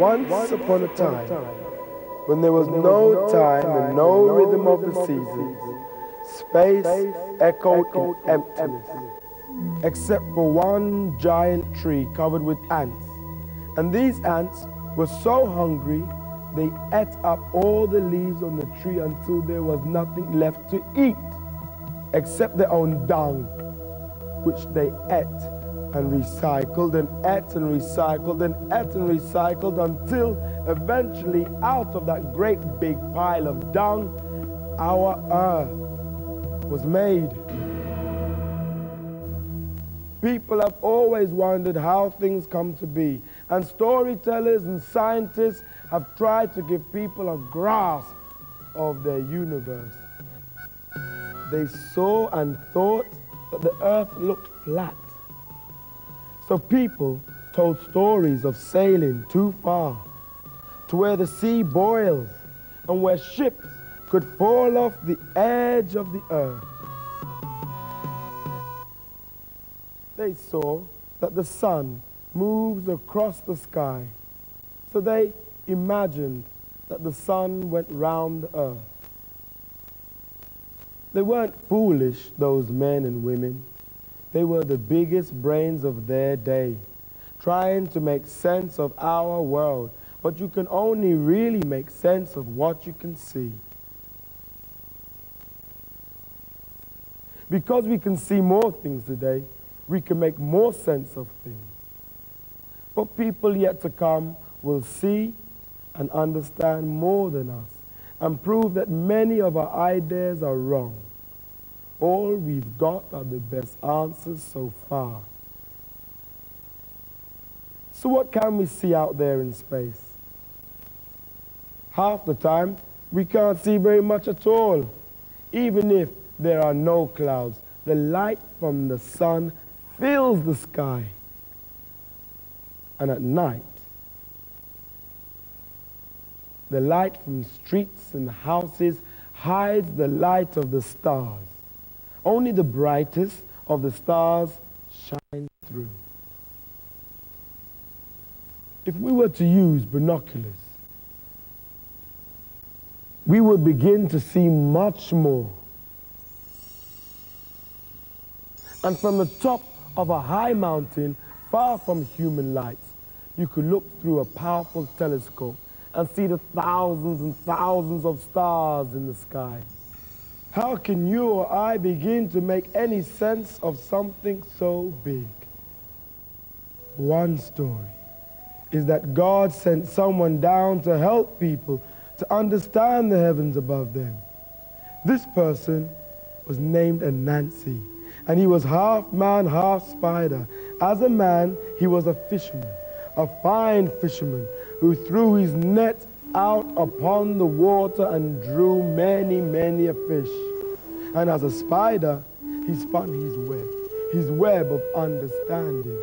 Once upon a time, when there was no time and no rhythm of the seasons, space echoed in emptiness, except for one giant tree covered with ants. And these ants were so hungry, they ate up all the leaves on the tree until there was nothing left to eat, except their own dung, which they ate and recycled and ate and recycled and ate and recycled until eventually out of that great big pile of dung, our earth was made. People have always wondered how things come to be, and storytellers and scientists have tried to give people a grasp of their universe. They saw and thought that the earth looked flat. So people told stories of sailing too far, to where the sea boils and where ships could fall off the edge of the earth. They saw that the sun moves across the sky, so they imagined that the sun went round the earth. They weren't foolish, those men and women. They were the biggest brains of their day, trying to make sense of our world, but you can only really make sense of what you can see. Because we can see more things today, we can make more sense of things. But people yet to come will see and understand more than us and prove that many of our ideas are wrong. All we've got are the best answers so far. So what can we see out there in space? Half the time, we can't see very much at all. Even if there are no clouds, the light from the sun fills the sky. And at night, the light from streets and houses hides the light of the stars. Only the brightest of the stars shine through. If we were to use binoculars, we would begin to see much more. And from the top of a high mountain, far from human lights, you could look through a powerful telescope and see the thousands and thousands of stars in the sky. How can you or I begin to make any sense of something so big? One story is that God sent someone down to help people to understand the heavens above them. This person was named Anansi, and he was half man, half spider. As a man, he was a fisherman, a fine fisherman, who threw his net out upon the water and drew many, many a fish. And as a spider, he spun his web of understanding.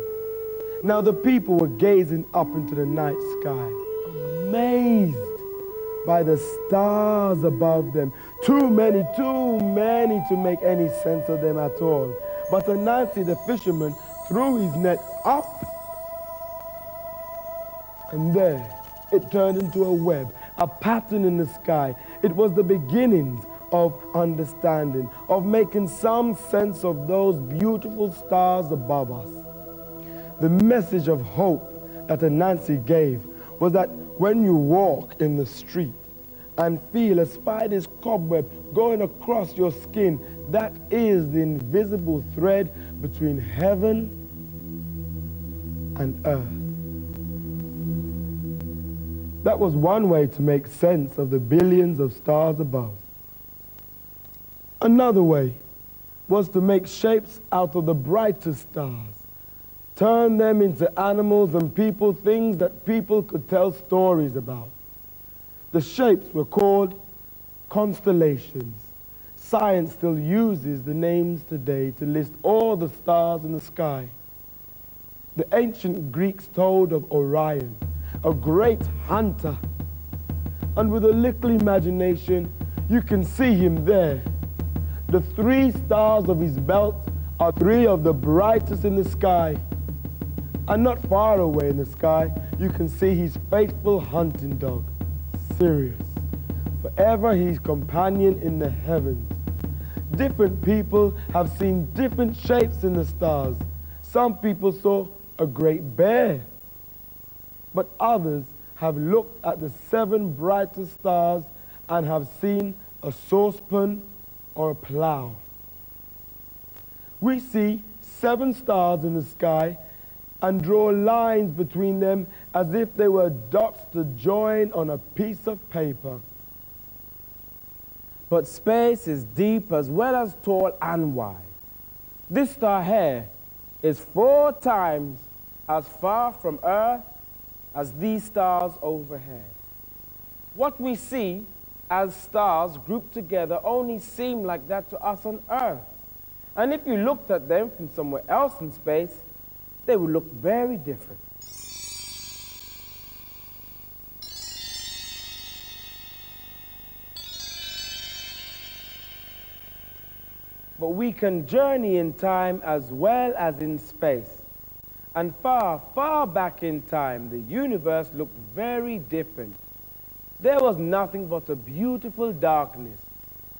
Now the people were gazing up into the night sky, amazed by the stars above them. Too many to make any sense of them at all. But Anansi the fisherman threw his net up, and there it turned into a web, a pattern in the sky. It was the beginnings of understanding, of making some sense of those beautiful stars above us. The message of hope that Anansi gave was that when you walk in the street and feel a spider's cobweb going across your skin, that is the invisible thread between heaven and earth. That was one way to make sense of the billions of stars above. Another way was to make shapes out of the brightest stars, turn them into animals and people, things that people could tell stories about. The shapes were called constellations. Science still uses the names today to list all the stars in the sky. The ancient Greeks told of Orion, a great hunter. And with a little imagination, you can see him there. The 3 stars of his belt are 3 of the brightest in the sky. And not far away in the sky, you can see his faithful hunting dog, Sirius, forever his companion in the heavens. Different people have seen different shapes in the stars. Some people saw a great bear, but others have looked at the 7 brightest stars and have seen a saucepan or a plow. We see 7 stars in the sky and draw lines between them as if they were dots to join on a piece of paper. But space is deep as well as tall and wide. This star here is 4 times as far from Earth as these stars overhead. What we see as stars grouped together only seem like that to us on Earth. And if you looked at them from somewhere else in space, they would look very different. But we can journey in time as well as in space. And far, far back in time, the universe looked very different. There was nothing but a beautiful darkness.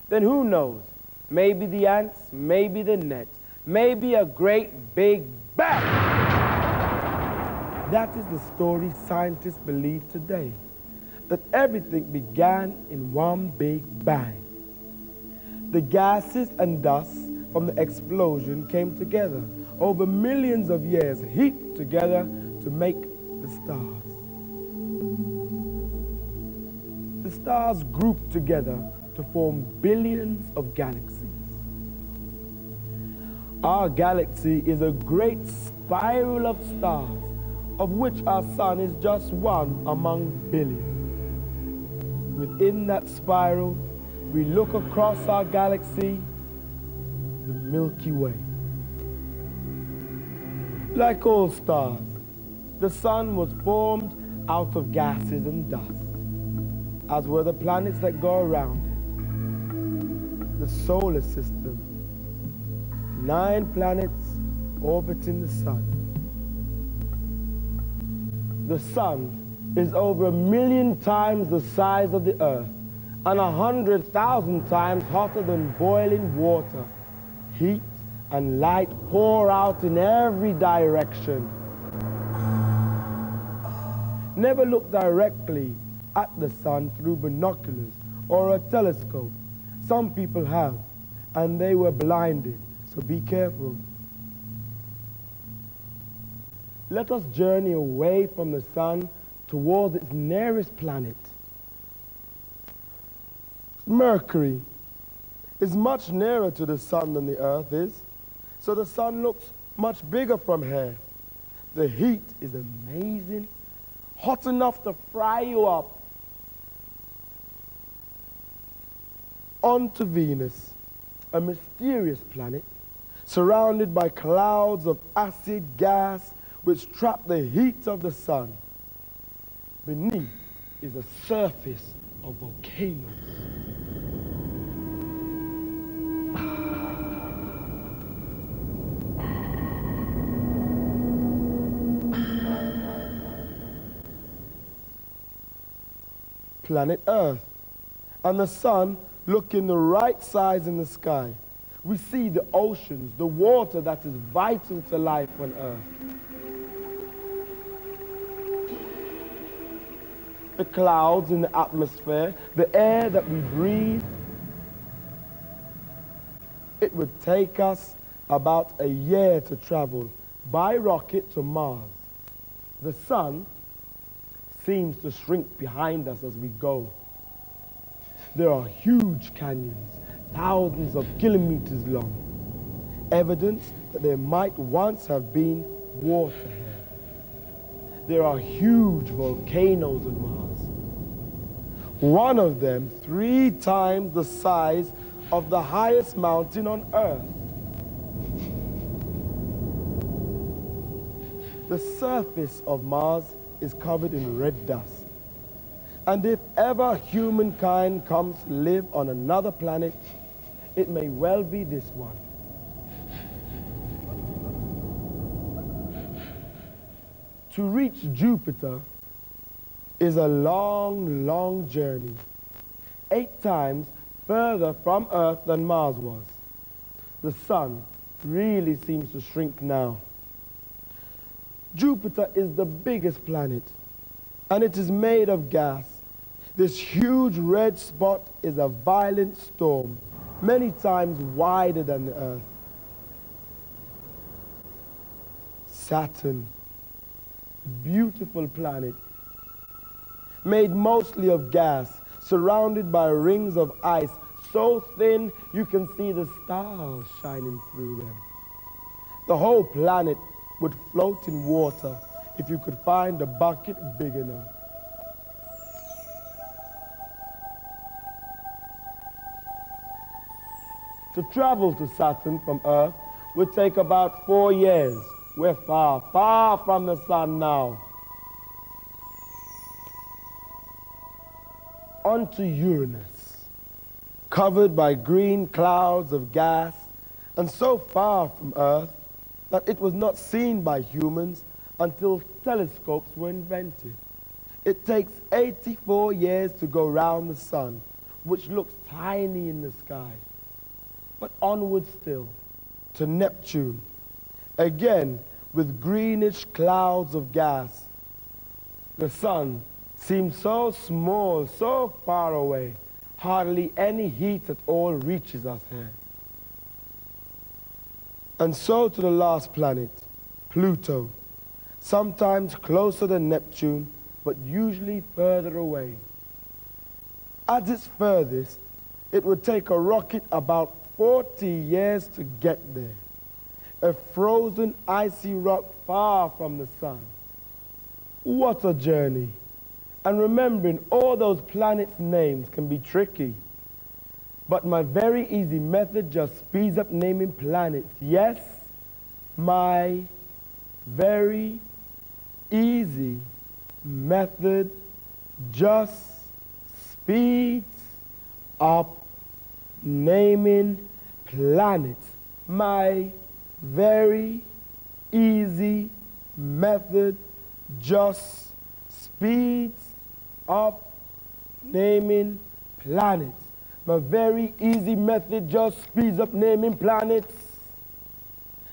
Then who knows? Maybe the ants, maybe the gnats, maybe a great big bang. That is the story scientists believe today, that everything began in one big bang. The gases and dust from the explosion came together over millions of years, heaped together to make the stars. The stars grouped together to form billions of galaxies. Our galaxy is a great spiral of stars, of which our sun is just one among billions. Within that spiral, we look across our galaxy, the Milky Way. Like all stars, the sun was formed out of gases and dust, as were the planets that go around it. The solar system, 9 planets orbiting the sun. The sun is over 1 million times the size of the earth and 100,000 times hotter than boiling water. Heat and light pour out in every direction. Never look directly at the sun through binoculars or a telescope. Some people have, and they were blinded, so be careful. Let us journey away from the sun towards its nearest planet. Mercury is much nearer to the sun than the earth is, so the sun looks much bigger from here. The heat is amazing, hot enough to fry you up. On to Venus, a mysterious planet surrounded by clouds of acid gas which trap the heat of the sun. Beneath is a surface of volcanoes. Planet Earth and the sun look in the right size in the sky. We see the oceans, the water that is vital to life on Earth. The clouds in the atmosphere, the air that we breathe. It would take us about a year to travel by rocket to Mars. The sun seems to shrink behind us as we go. There are huge canyons, thousands of kilometers long, evidence that there might once have been water here. There are huge volcanoes on Mars. One of them 3 times the size of the highest mountain on Earth. The surface of Mars is covered in red dust. And if ever humankind comes to live on another planet, it may well be this one. to reach Jupiter is a long, long journey, 8 times further from Earth than Mars was. The sun really seems to shrink now. Jupiter is the biggest planet, and it is made of gas. This huge red spot is a violent storm, many times wider than the Earth. Saturn, beautiful planet, made mostly of gas, surrounded by rings of ice, so thin you can see the stars shining through them. The whole planet would float in water if you could find a bucket big enough. To travel to Saturn from Earth would take about 4 years. We're far, far from the sun now. Onto Uranus, covered by green clouds of gas, and so far from Earth that it was not seen by humans until telescopes were invented. It takes 84 years to go round the sun, which looks tiny in the sky. But onward still, to Neptune, again with greenish clouds of gas. The sun seems so small, so far away, hardly any heat at all reaches us here. And so to the last planet, Pluto, sometimes closer than Neptune, but usually further away. At its furthest, it would take a rocket about 40 years to get there. A frozen, icy rock far from the sun. What a journey. And remembering all those planets' names can be tricky. But my very easy method just speeds up naming planets. Yes, my very easy method just speeds up naming planets. My very easy method just speeds up naming planets. My very easy method just speeds up naming planets.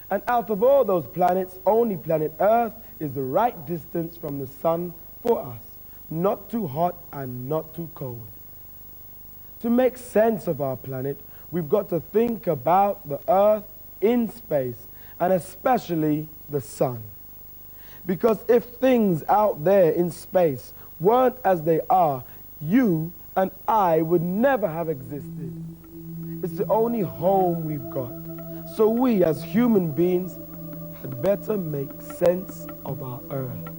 And out of all those planets, only planet Earth is the right distance from the sun for us. Not too hot and not too cold. To make sense of our planet, we've got to think about the Earth in space, and especially the sun. Because if things out there in space weren't as they are, you and I would never have existed. It's the only home we've got. So we as human beings had better make sense of our Earth.